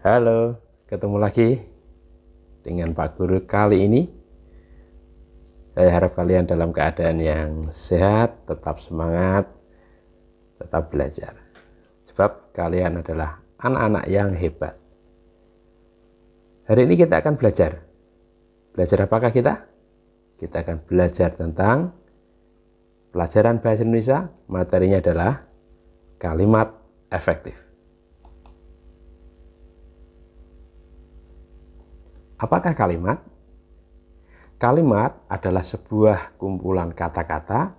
Halo, ketemu lagi dengan Pak Guru. Kali ini saya harap kalian dalam keadaan yang sehat, tetap semangat, tetap belajar. Sebab kalian adalah anak-anak yang hebat. Hari ini kita akan belajar. Belajar apakah kita? Kita akan belajar tentang pelajaran bahasa Indonesia. Materinya adalah kalimat efektif. Apakah kalimat? Kalimat adalah sebuah kumpulan kata-kata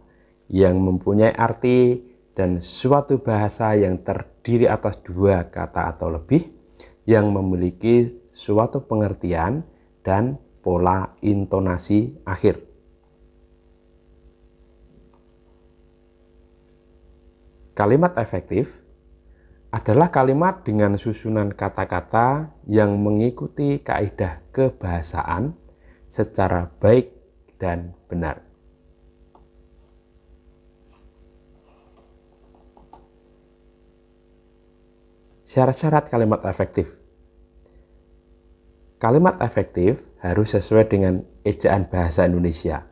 yang mempunyai arti dan suatu bahasa yang terdiri atas dua kata atau lebih yang memiliki suatu pengertian dan pola intonasi akhir. Kalimat efektif adalah kalimat dengan susunan kata-kata yang mengikuti kaidah kebahasaan secara baik dan benar. Syarat-syarat kalimat efektif. Kalimat efektif harus sesuai dengan ejaan bahasa Indonesia,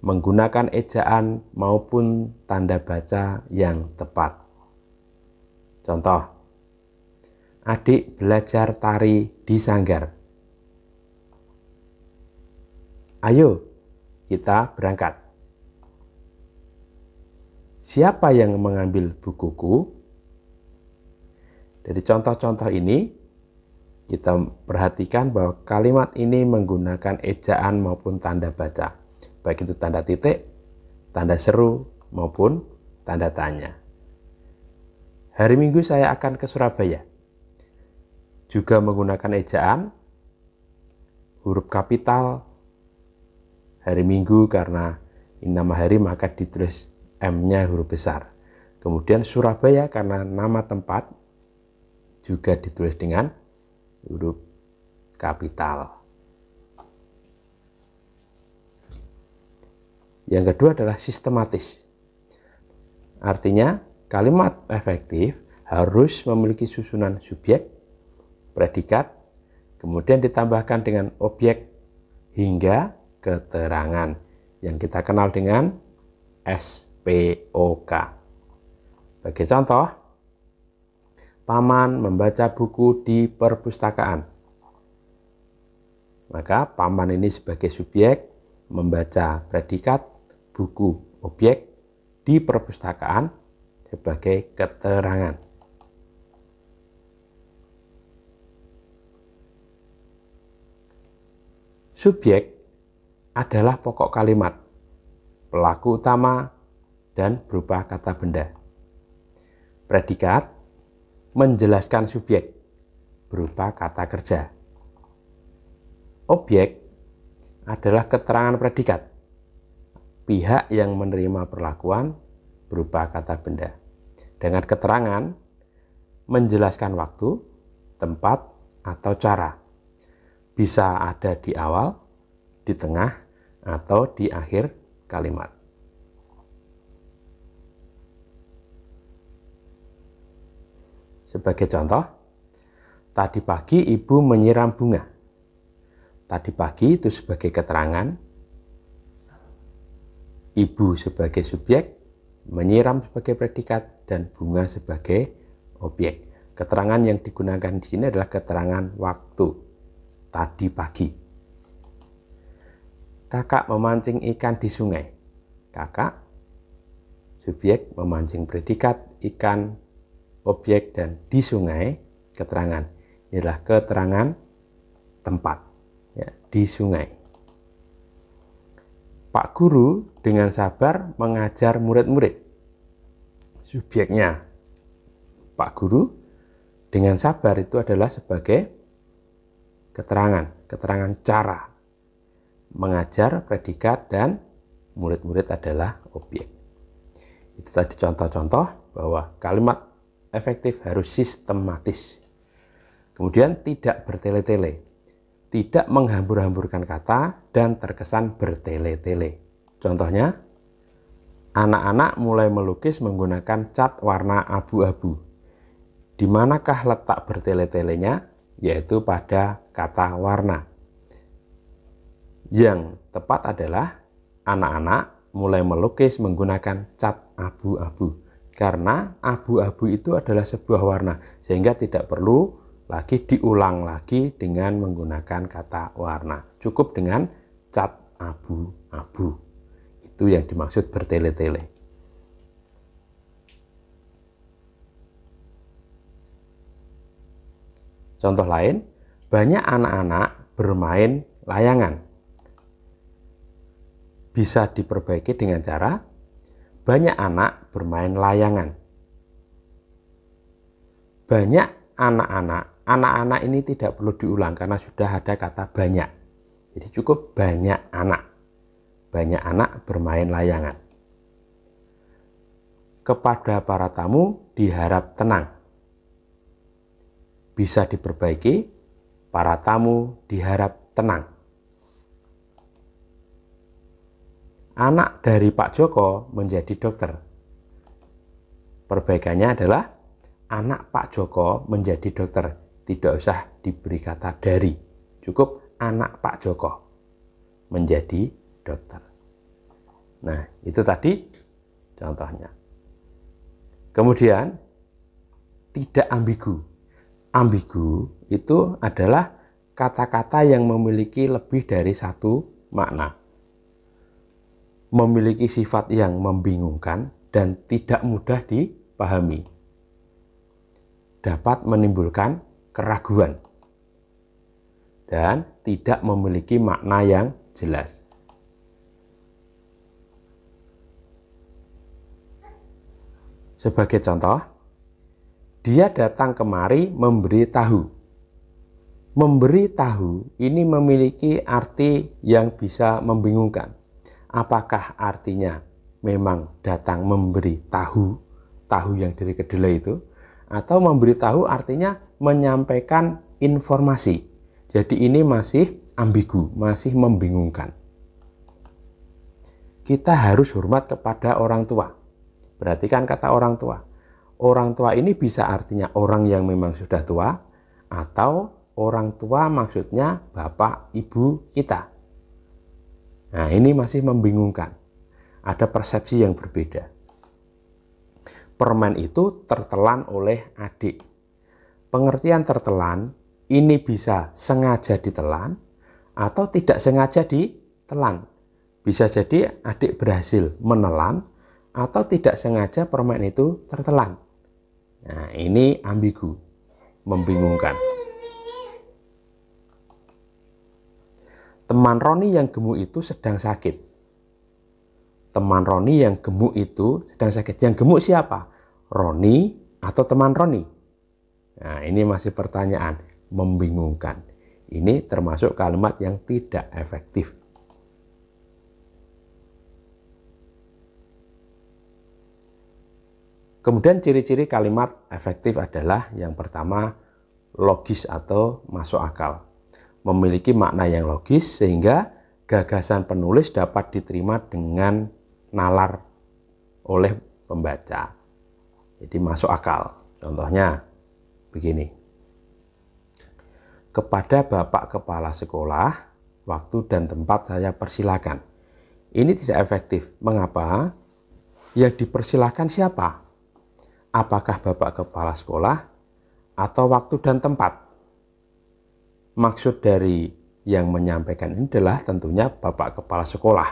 menggunakan ejaan maupun tanda baca yang tepat. Contoh, adik belajar tari di sanggar. Ayo, kita berangkat. Siapa yang mengambil bukuku? Dari contoh-contoh ini, kita perhatikan bahwa kalimat ini menggunakan ejaan maupun tanda baca, baik itu tanda titik, tanda seru, maupun tanda tanya. Hari Minggu saya akan ke Surabaya. Juga menggunakan ejaan, huruf kapital, hari Minggu karena ini nama hari maka ditulis M-nya huruf besar. Kemudian Surabaya karena nama tempat juga ditulis dengan huruf kapital. Yang kedua adalah sistematis. Artinya kalimat efektif harus memiliki susunan subjek, predikat, kemudian ditambahkan dengan objek hingga keterangan yang kita kenal dengan SPOK. Sebagai contoh, Paman membaca buku di perpustakaan. Maka Paman ini sebagai subjek, membaca predikat, buku objek di perpustakaan sebagai keterangan. Subjek adalah pokok kalimat, pelaku utama, dan berupa kata benda. Predikat menjelaskan subjek, berupa kata kerja. Objek adalah keterangan predikat, pihak yang menerima perlakuan, berupa kata benda. Dengan keterangan menjelaskan waktu, tempat, atau cara. Bisa ada di awal, di tengah, atau di akhir kalimat. Sebagai contoh, tadi pagi ibu menyiram bunga. Tadi pagi itu sebagai keterangan, ibu sebagai subjek, menyiram sebagai predikat, dan bunga sebagai objek. Keterangan yang digunakan di sini adalah keterangan waktu, tadi pagi. Kakak memancing ikan di sungai. Kakak, subjek, memancing predikat, ikan, objek, dan di sungai, keterangan. Ini adalah keterangan tempat, ya, di sungai. Pak Guru dengan sabar mengajar murid-murid. Subjeknya Pak Guru dengan sabar itu adalah sebagai keterangan cara. Mengajar predikat dan murid-murid adalah objek. Itu tadi contoh-contoh bahwa kalimat efektif harus sistematis. Kemudian tidak bertele-tele. Tidak menghambur-hamburkan kata dan terkesan bertele-tele. Contohnya, anak-anak mulai melukis menggunakan cat warna abu-abu. Di manakah letak bertele-telenya? yaitu pada kata warna. Yang tepat adalah anak-anak mulai melukis menggunakan cat abu-abu. Karena abu-abu itu adalah sebuah warna, sehingga tidak perlu lagi diulang lagi dengan menggunakan kata warna. Cukup dengan cat abu-abu. Itu yang dimaksud bertele-tele. Contoh lain, banyak anak-anak bermain layangan. Bisa diperbaiki dengan cara banyak anak bermain layangan. Banyak anak-anak ini tidak perlu diulang karena sudah ada kata banyak. Jadi cukup banyak anak. Banyak anak bermain layangan. Kepada para tamu diharap tenang. Bisa diperbaiki, para tamu diharap tenang. Anak dari Pak Joko menjadi dokter. Perbaikannya adalah anak Pak Joko menjadi dokter. Tidak usah diberi kata dari. Cukup anak Pak Joko menjadi dokter. Nah, itu tadi contohnya. Kemudian, tidak ambigu. Ambigu itu adalah kata-kata yang memiliki lebih dari satu makna. Memiliki sifat yang membingungkan dan tidak mudah dipahami. Dapat menimbulkan keraguan. Dan tidak memiliki makna yang jelas. Sebagai contoh, dia datang kemari memberi tahu. Memberi tahu ini memiliki arti yang bisa membingungkan. Apakah artinya memang datang memberi tahu, tahu yang dari kedelai itu, atau memberi tahu artinya menyampaikan informasi. Jadi ini masih ambigu, masih membingungkan. Kita harus hormat kepada orang tua. Perhatikan kata orang tua. Orang tua ini bisa artinya orang yang memang sudah tua, atau orang tua maksudnya bapak ibu kita. Nah, ini masih membingungkan. Ada persepsi yang berbeda. Permen itu tertelan oleh adik. Pengertian tertelan ini bisa sengaja ditelan atau tidak sengaja ditelan. Bisa jadi adik berhasil menelan atau tidak sengaja permen itu tertelan. Nah, ini ambigu, membingungkan. Teman Roni yang gemuk itu sedang sakit. Teman Roni yang gemuk itu sedang sakit. Yang gemuk siapa? Roni atau teman Roni? Nah, ini masih pertanyaan, membingungkan. Ini termasuk kalimat yang tidak efektif. Kemudian ciri-ciri kalimat efektif adalah yang pertama, logis atau masuk akal. Memiliki makna yang logis sehingga gagasan penulis dapat diterima dengan nalar oleh pembaca. Jadi masuk akal. Contohnya begini. Kepada Bapak Kepala Sekolah, waktu dan tempat saya persilakan. Ini tidak efektif. Mengapa? Yang dipersilakan siapa? Apakah Bapak Kepala Sekolah atau waktu dan tempat? Maksud dari yang menyampaikan ini adalah tentunya Bapak Kepala Sekolah.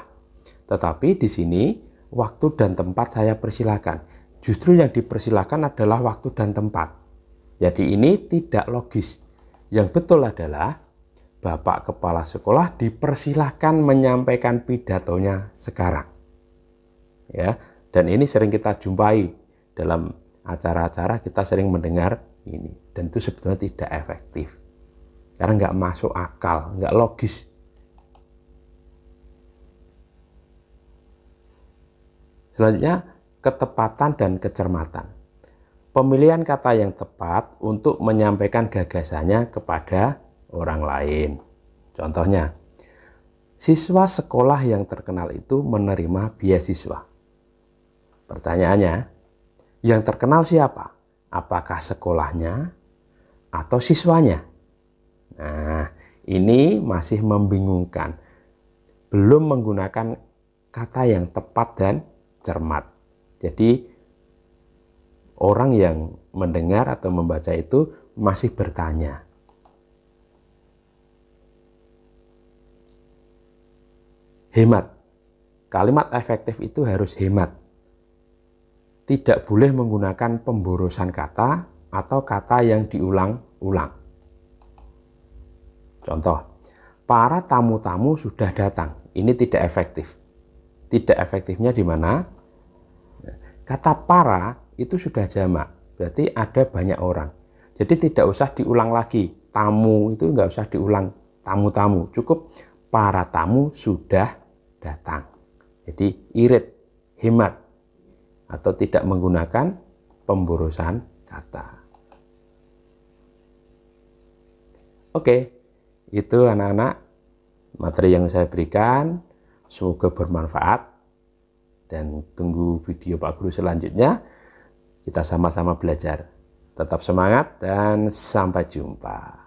Tetapi di sini waktu dan tempat saya persilakan. Justru yang dipersilakan adalah waktu dan tempat. Jadi ini tidak logis. Yang betul adalah Bapak Kepala Sekolah dipersilakan menyampaikan pidatonya sekarang. Ya, dan ini sering kita jumpai dalam acara-acara, kita sering mendengar ini, dan itu sebetulnya tidak efektif karena nggak masuk akal, nggak logis. Selanjutnya, ketepatan dan kecermatan. Pemilihan kata yang tepat untuk menyampaikan gagasannya kepada orang lain. Contohnya, siswa sekolah yang terkenal itu menerima beasiswa. Pertanyaannya, yang terkenal siapa? Apakah sekolahnya atau siswanya? Nah, ini masih membingungkan. Belum menggunakan kata yang tepat dan cermat. Jadi, orang yang mendengar atau membaca itu masih bertanya. Hemat. Kalimat efektif itu harus hemat. Tidak boleh menggunakan pemborosan kata atau kata yang diulang-ulang. Contoh, para tamu-tamu sudah datang. Ini tidak efektif. Tidak efektifnya di mana? Kata para itu sudah jamak, berarti ada banyak orang. Jadi tidak usah diulang lagi. Tamu itu nggak usah diulang. Tamu-tamu, cukup para tamu sudah datang. Jadi irit, hemat, atau tidak menggunakan pemborosan kata. Oke, itu anak-anak materi yang saya berikan. Semoga bermanfaat. Dan tunggu video Pak Guru selanjutnya. Kita sama-sama belajar. Tetap semangat dan sampai jumpa.